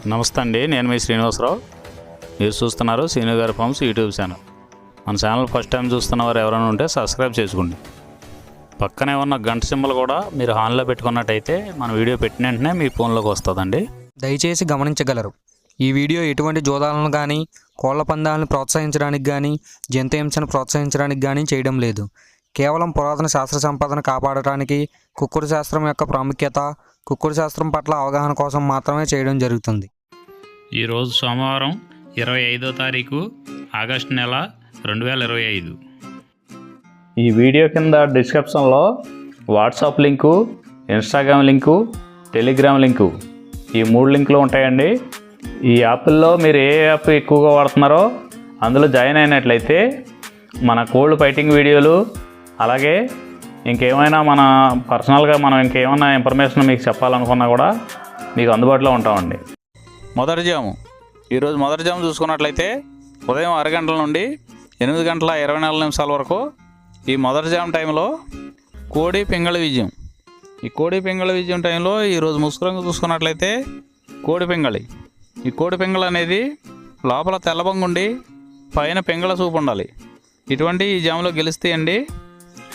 నమస్తే అండి, నేను మీ శ్రీనివాసరావు. మీరు చూస్తున్నారు శ్రీను గారి ఫార్మ్స్ యూట్యూబ్ ఛానల్. మన ఛానల్ ఫస్ట్ టైం చూస్తున్నవారు ఎవరైనా ఉంటే సబ్స్క్రైబ్ చేసుకోండి. పక్కనే ఉన్న గంట సింబల్ కూడా మీరు ఆన్లో పెట్టుకున్నట్టయితే మన వీడియో పెట్టిన వెంటనే మీ ఫోన్లోకి వస్తుందండి. దయచేసి గమనించగలరు, ఈ వీడియో ఎటువంటి జోదాలను కానీ కోళ్ల పందాలను ప్రోత్సహించడానికి కానీ జంతు హింసను ప్రోత్సహించడానికి కానీ చేయడం లేదు. కేవలం పురాతన శాస్త్ర సంపదను కాపాడటానికి, కుక్కుడు శాస్త్రం యొక్క ప్రాముఖ్యత, కుక్కుడు శాస్త్రం పట్ల అవగాహన కోసం మాత్రమే చేయడం జరుగుతుంది. ఈరోజు సోమవారం 25వ తారీఖు ఆగస్టు నెల 2025. ఈ వీడియో కింద డిస్క్రిప్షన్లో WhatsApp link, Instagram link, Telegram link, ఈ 3 లింకులు ఉంటాయండి. ఈ యాప్ల్లో మీరు ఏ యాప్ ఎక్కువగా వాడుతున్నారో అందులో జాయిన్ అయినట్లయితే మన కోల్డ్ ఫైటింగ్ వీడియోలు, అలాగే ఇంకేమైనా మన పర్సనల్గా మనం ఇంకేమైనా ఇన్ఫర్మేషన్ మీకు చెప్పాలనుకున్నా కూడా మీకు అందుబాటులో ఉంటామండి. మొదటి జాము, ఈరోజు మొదటి జాము చూసుకున్నట్లయితే ఉదయం 6 గంటల నుండి 8 గంటల 24 నిమిషాల వరకు ఈ మొదటి జాము టైంలో కోడి పింగళ విజయం. ఈ కోడి పింగళ విజయం టైంలో ఈరోజు ముసుగురంగు చూసుకున్నట్లయితే కోడి పింగళి. ఈ కోడి పింగళ అనేది లోపల తెల్లబంగుండి పైన పింగళ చూపు ఉండాలి. ఇటువంటి ఈ జాములో గెలుస్తాయండి.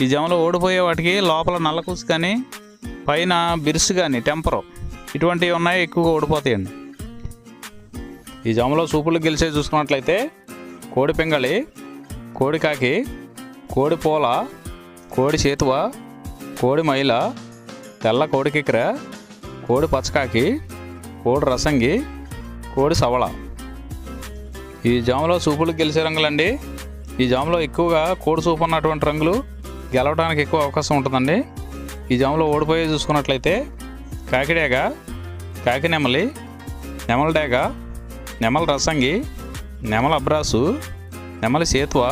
ఈ జాములో ఓడిపోయే వాటికి లోపల నల్లకూసు కానీ పైన బిరుసు కానీ టెంపరు ఇటువంటివి ఉన్నాయి, ఎక్కువగా ఓడిపోతాయండి. ఈ జాములో సూపులు గెలిచే చూసుకున్నట్లయితే కోడి పింగళి, కోడి కాకి, కోడి పూల, కోడి చేతువ, కోడి మైల, తెల్ల కోడి కిక్కెర, కోడి పచ్చకాకి, కోడి రసంగి, కోడి సవళ. ఈ జాములో సూపులు గెలిచే రంగులండి. ఈ జాములో ఎక్కువగా కోడి సూపు ఉన్నటువంటి రంగులు గెలవడానికి ఎక్కువ అవకాశం ఉంటుందండి. ఈ జాములో ఓడిపోయే చూసుకున్నట్లయితే కాకిడేగ, కాకి నెమలి, నెమల డేగ, నెమల రసంగి, నెమల అబ్రాసు, నెమలి సేతువ,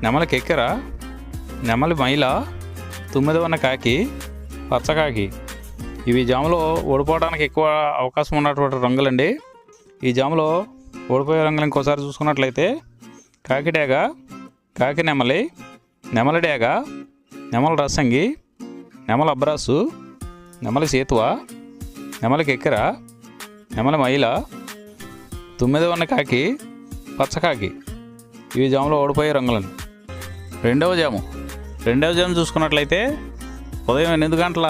నెమలి కెక్కెర, నెమలి మైల, తుమ్మిదవన్న కాకి, పచ్చకాకి. ఇవి జాములో ఓడిపోవడానికి ఎక్కువ అవకాశం ఉన్నటువంటి రంగులండి. ఈ జాములో ఓడిపోయే రంగులు ఇంకోసారి చూసుకున్నట్లయితే కాకిడేగ, కాకి నెమలి, నెమలి డేగ, నెమల రసంగి, నెమల అబ్రాసు, నెమలి సేతువ, నెమలి కెక్కెర, నెమలి మైల, తుమ్మిదవన్న కాకి, పచ్చకాకి. ఇవి జాములో ఓడిపోయే రంగులండి. రెండవ జాము చూసుకున్నట్లయితే ఉదయం 8 గంటల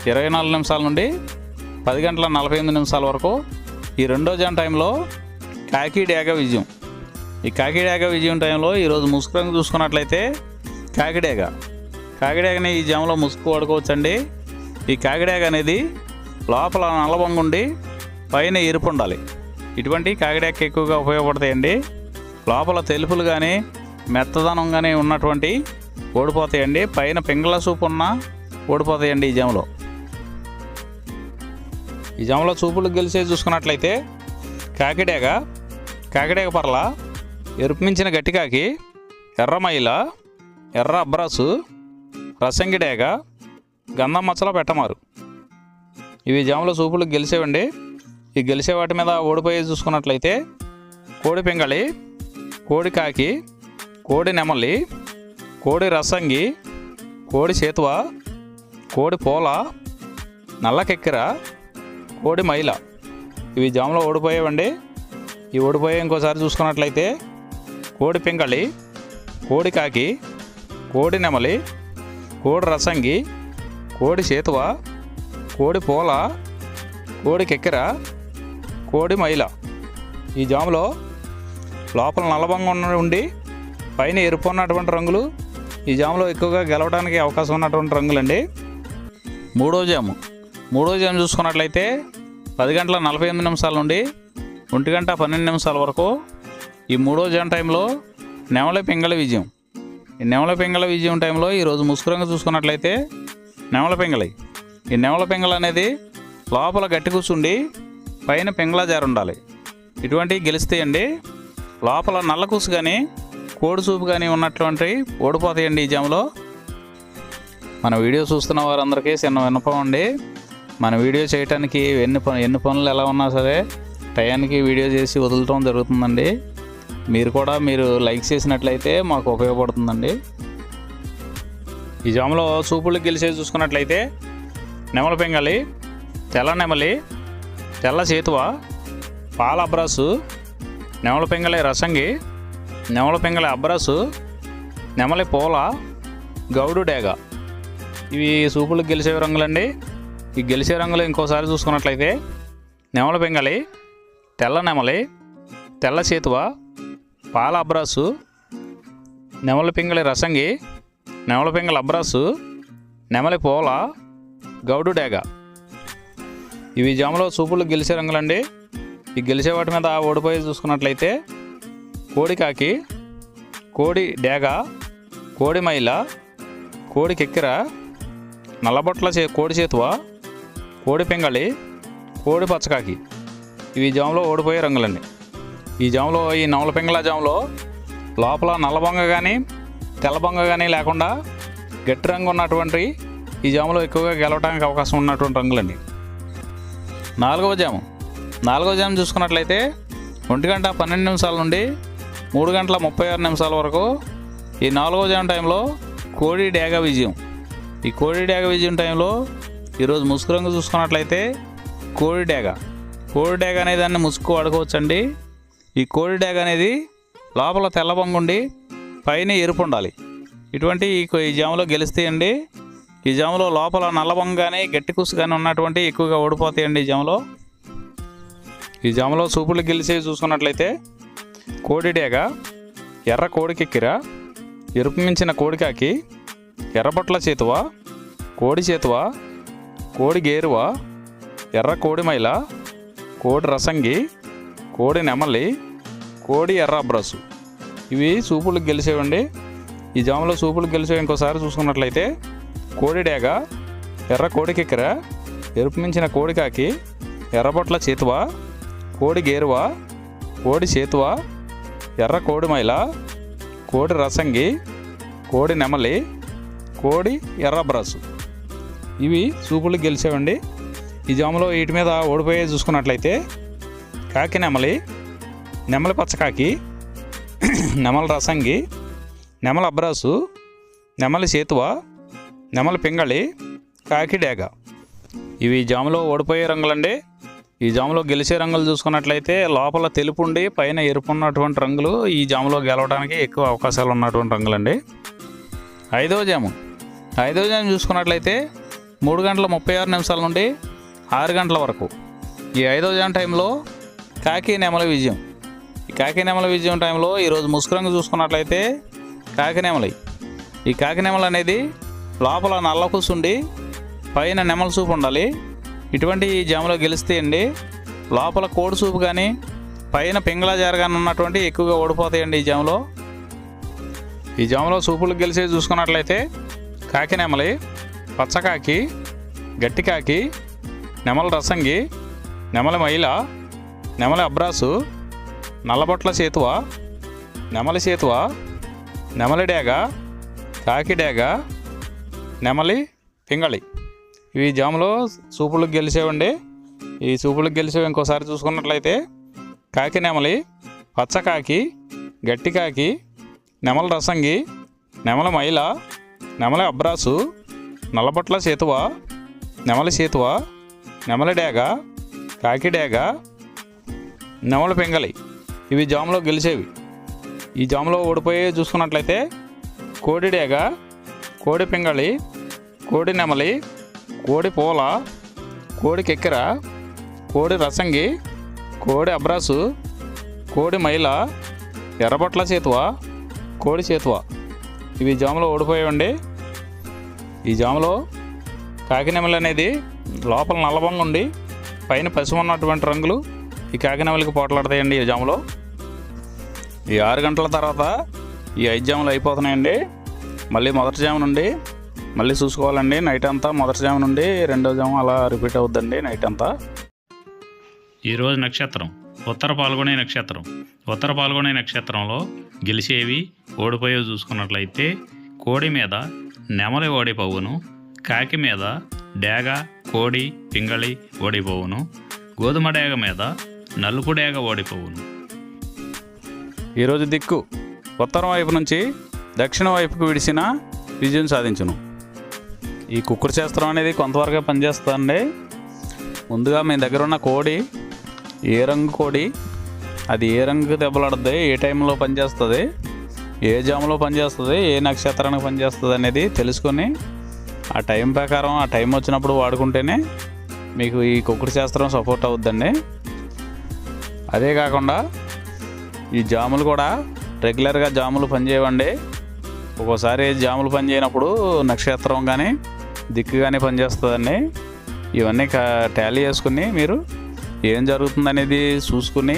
24 నిమిషాల నుండి 10 గంటల 48 నిమిషాల వరకు ఈ రెండో జాము టైంలో కాకి డేగ విజయం. ఈ కాకి డేగ విజయం టైంలో ఈరోజు ముసుగు రంగు చూసుకున్నట్లయితే కాకిడేగని ఈ జాములో ముసుగు వాడుకోవచ్చండి. ఈ కాకిడేగ అనేది లోపల నల్లబొంగుండి పైన ఎరుపు ఉండాలి. ఇటువంటి కాకిడేగ ఎక్కువగా ఉపయోగపడతాయండి. లోపల తెలుపులు కానీ మెత్తదనం కానీ ఉన్నటువంటి ఓడిపోతాయండి. పైన పింగళ సూపు ఉన్న ఓడిపోతాయండి. ఈ జాములో చూపులు గెలిచే చూసుకున్నట్లయితే కాకిడేగ పర్ల, ఎరుపు మించిన గట్టికాకి, ఎర్రమైల, ఎర్ర అబ్రాసు, రసంగి డేగ, గంధం మచ్చల పెట్టమారు. ఇవి జాములో సూపులు గెలిచేవండి. ఈ గెలిచే వాటి మీద ఓడిపోయి చూసుకున్నట్లయితే కోడి పింగళి, కోడి కాకి, కోడి నెమలి, కోడి రసంగి, కోడి చేతువ, కోడి పూల, నల్ల కెక్కెర, కోడి మైల. ఇవి జాములో ఓడిపోయేవండి. ఈ ఓడిపోయే ఇంకోసారి చూసుకున్నట్లయితే కోడి పింగళి, కోడి కాకి, కోడి నెమలి, కోడి రసంగి, కోడి చేతువ, కోడి పూల, కోడి కెక్కెర, కోడి మైల. ఈ జాములో లోపల నల్లబంగా ఉండి పైన ఎరుపు ఉన్నటువంటి రంగులు ఈ జాములో ఎక్కువగా గెలవడానికి అవకాశం ఉన్నటువంటి రంగులండి. మూడో జాము చూసుకున్నట్లయితే 10 గంటల 48 నిమిషాల నుండి 1 గంట 12 నిమిషాల వరకు ఈ మూడో జాము టైంలో నెమలి పింగళ విజయం. ఈ నెమల పింగళ విజయం టైంలో ఈరోజు ముసుగురంగా చూసుకున్నట్లయితే నెమల పింగళి. ఈ నెమల పింగళ అనేది లోపల గట్టి కూర్చుండి పైన పింగళ జారు ఉండాలి. ఇటువంటివి గెలుస్తాయండి. లోపల నల్ల కూసు కానీ కోడి చూపు కానీ ఉన్నటువంటి ఓడిపోతాయండి. ఈ జాములో మన వీడియో చూస్తున్న వారందరికీ చిన్న విన్నపం అండి. మన వీడియో చేయడానికి ఎన్ని పనులు ఎలా ఉన్నా సరే టయానికి వీడియో చేసి వదలటం జరుగుతుందండి. మీరు లైక్ చేసినట్లయితే మాకు ఉపయోగపడుతుందండి. ఈ జాములో సూపులు గెలిచేసి చూసుకున్నట్లయితే నెమల పింగళి, తెల్ల నెమలి, తెల్ల చేతువ, పాల అబ్రాసు, నెమలి పింగళి రసంగి, నెమలి పింగళి అబ్రాసు, నెమలి పూల, గౌడు డేగ. ఇవి సూపులకు గెలిచే రంగులండి. ఈ గెలిచే రంగులు ఇంకోసారి చూసుకున్నట్లయితే నెమలి పింగళి, తెల్ల నెమలి, తెల్ల చేతువ, పాల అబ్రాసు, నెమలి పింగళి రసంగి, నెమలి పింగళి అబ్రాసు, నెమలి పూల, గౌడు డేగ. ఇవి జాములో సూపులకు గెలిచే రంగులండి. ఈ గెలిచే వాటి మీద ఓడిపోయి చూసుకున్నట్లయితే కోడి కాకి, కోడి డేగ, కోడి మైల, కోడి కెక్కిర, నల్లబొట్ల కోడి చేతువ, కోడి పింగళి, కోడి పచ్చకాకి. ఇవి జాములో ఓడిపోయే రంగులండి. ఈ జాములో ఈ నవల పింగళ జాములో లోపల నల్లబొంగ కానీ తెల్లబొంగ కానీ లేకుండా గట్టి రంగు ఉన్నటువంటి ఈ జాములో ఎక్కువగా గెలవడానికి అవకాశం ఉన్నటువంటి రంగులండి. నాలుగవ జాము చూసుకున్నట్లయితే 1:12 నుండి 3:36 వరకు ఈ 4వ జాము టైంలో కోడి డేగ విజయం. ఈ కోడి డేగ విజయం టైంలో ఈరోజు ముసుగు రంగు చూసుకున్నట్లయితే కోడి డేగ అనే దాన్ని ముసుగు వాడుకోవచ్చండి. ఈ కోడి డేగ అనేది లోపల తెల్లబొంగు ఉండి పైన ఎరుపు ఉండాలి. ఇటువంటి ఈ జాములో గెలుస్తాయండి. ఈ జాములో లోపల నల్లబొంగ కానీ గట్టి కుసు కానీ ఉన్నటువంటి ఎక్కువగా ఓడిపోతాయండి. ఈ జాములో సూపులు గెలిచేవి చూసుకున్నట్లయితే కోడి డేగ, ఎర్ర కోడి కెక్కిర, ఎరుపు మించిన కోడికాకి, ఎర్రబొట్ల చేతువ, కోడి చేతువ, కోడి గేరువ, ఎర్ర కోడి మైల, కోడి రసంగి, కోడి నెమలి, కోడి ఎర్ర అబ్రాసు. ఇవి సూపులకు గెలిచేవండి. ఈ జాములో సూపులకు గెలిచేవి ఇంకోసారి చూసుకున్నట్లయితే కోడి డేగ, ఎర్ర కోడి కెక్కిర, ఎరుపు మించిన కోడికాకి, ఎర్రబొట్ల చేతువ, కోడి గేరువ, కోడి చేతువ, ఎర్ర కోడి మైల, కోడి రసంగి, కోడి నెమలి, కోడి ఎర్ర అబ్రాసు. ఇవి సూపులకు గెలిచేవండి. ఈ జాములో వీటి మీద ఓడిపోయే చూసుకున్నట్లయితే కాకి నెమలి, నెమలి పచ్చకాకి, నెమలి రసంగి, నెమలి అబ్రాసు, నెమలి చేతువ, నెమలి పింగళి, కాకి డేగ. ఇవి జాములో ఓడిపోయే రంగులండి. ఈ జాములో గెలిచే రంగులు చూసుకున్నట్లయితే లోపల తెలుపు ఉండి పైన ఎరుపు ఉన్నటువంటి రంగులు ఈ జాములో గెలవడానికి ఎక్కువ అవకాశాలు ఉన్నటువంటి రంగులండి. ఐదవ జాము చూసుకున్నట్లయితే 3:36 నుండి 6 గంటల వరకు ఈ 5వ జాము టైంలో కాకి నెమలి విజయం. ఈ కాకి నెమలి విజయం టైంలో ఈరోజు ముసుగు రంగు చూసుకున్నట్లయితే కాకి నెమలి. ఈ కాకి నెమలి అనేది లోపల నల్ల కూసుండి పైన నెమలి సూపు ఉండాలి. ఇటువంటి ఈ జాములో గెలుస్తాయండి. లోపల కోడి సూపు కానీ పైన పింగళ జార కానీ ఉన్నటువంటి ఎక్కువగా ఓడిపోతాయండి. ఈ జాములో సూపులకు గెలిచేది చూసుకున్నట్లయితే కాకి నెమలి, పచ్చకాకి, గట్టికాకి, నెమలి రసంగి, నెమలి మైల, నెమలి అబ్రాసు, నల్లబొట్ల చేతువ, నెమలి చేతువ, నెమలి డేగ, కాకి డేగ, నెమలి పింగళి. ఇవి జాములో సూపులకు గెలిచేవండి. ఈ సూపులకు గెలిచేవి ఇంకోసారి చూసుకున్నట్లయితే కాకి నెమలి, పచ్చకాకి, గట్టికాకి, నెమలి రసంగి, నెమలి మైల, నెమలి అబ్రాసు, నల్లబొట్ల చేతువ, నెమలి చేతువ, నెమలి డేగ, కాకి డేగ, నెమలి పింగళి. ఇవి జాములో గెలిచేవి. ఈ జాములో ఓడిపోయే చూసుకున్నట్లయితే కోడి డేగ, కోడి పింగళి, కోడి నెమలి, కోడి పూల, కోడి కెక్కిర, కోడి రసంగి, కోడి అబ్రాసు, కోడి మైల, ఎర్రబొట్ల చేతువ, కోడి చేతువ. ఇవి జాములో ఓడిపోయాయండి. ఈ జాములో కాకి నెమలి అనేది లోపల నల్లబొంగ ఉండి పైన పసుపు ఉన్నటువంటి రంగులు ఈ కాకి నెమలికి పోట్లాడతాయండి. ఈ జాములో ఈ 6 గంటల తర్వాత ఈ 5 జాములు అయిపోతున్నాయండి. మళ్ళీ మొదటి జాము నుండి మళ్ళీ చూసుకోవాలండి. నైట్ అంతా మొదటి జాము నుండి 2వ జాము అలా రిపీట్ అవుద్దండి నైట్ అంతా. ఈరోజు నక్షత్రం ఉత్తర పాల్గొనే నక్షత్రం. ఉత్తర పాల్గొనే నక్షత్రంలో గెలిచేవి ఓడిపోయేవి చూసుకున్నట్లయితే కోడి మీద నెమలి ఓడిపోవును, కాకి మీద డేగ, కోడి, పింగళి ఓడిపోవును, గోధుమ డేగ మీద నలుపు డేగ ఓడిపోవును. ఈరోజు దిక్కు ఉత్తరం వైపు నుంచి దక్షిణ వైపుకు విడిచిన విజయం సాధించును. ఈ కుక్కుడు శాస్త్రం అనేది కొంతవరకు పనిచేస్తుందండి. ముందుగా మీ దగ్గర ఉన్న కోడి ఏ రంగు కోడి అది ఏ రంగు దెబ్బలాడుతుంది, ఏ టైంలో పనిచేస్తుంది, ఏ జాములో పనిచేస్తుంది, ఏ నక్షత్రానికి పనిచేస్తుంది అనేది తెలుసుకొని ఆ టైం ప్రకారం ఆ టైం వచ్చినప్పుడు వాడుకుంటేనే మీకు ఈ కుక్కుడు శాస్త్రం సపోర్ట్ అవుద్దండి. అదే కాకుండా ఈ జాములు కూడా రెగ్యులర్గా జాములు పనిచేయవండి. ఒక్కోసారి జాములు పనిచేయనప్పుడు నక్షత్రం కానీ దిక్కు కానీ పనిచేస్తుందండి. ఇవన్నీ టాలీ చేసుకుని మీరు ఏం జరుగుతుందనేది చూసుకుని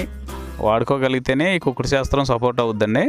వాడుకోగలిగితేనే ఈ కుక్కుడు శాస్త్రం సపోర్ట్ అవుద్దండి.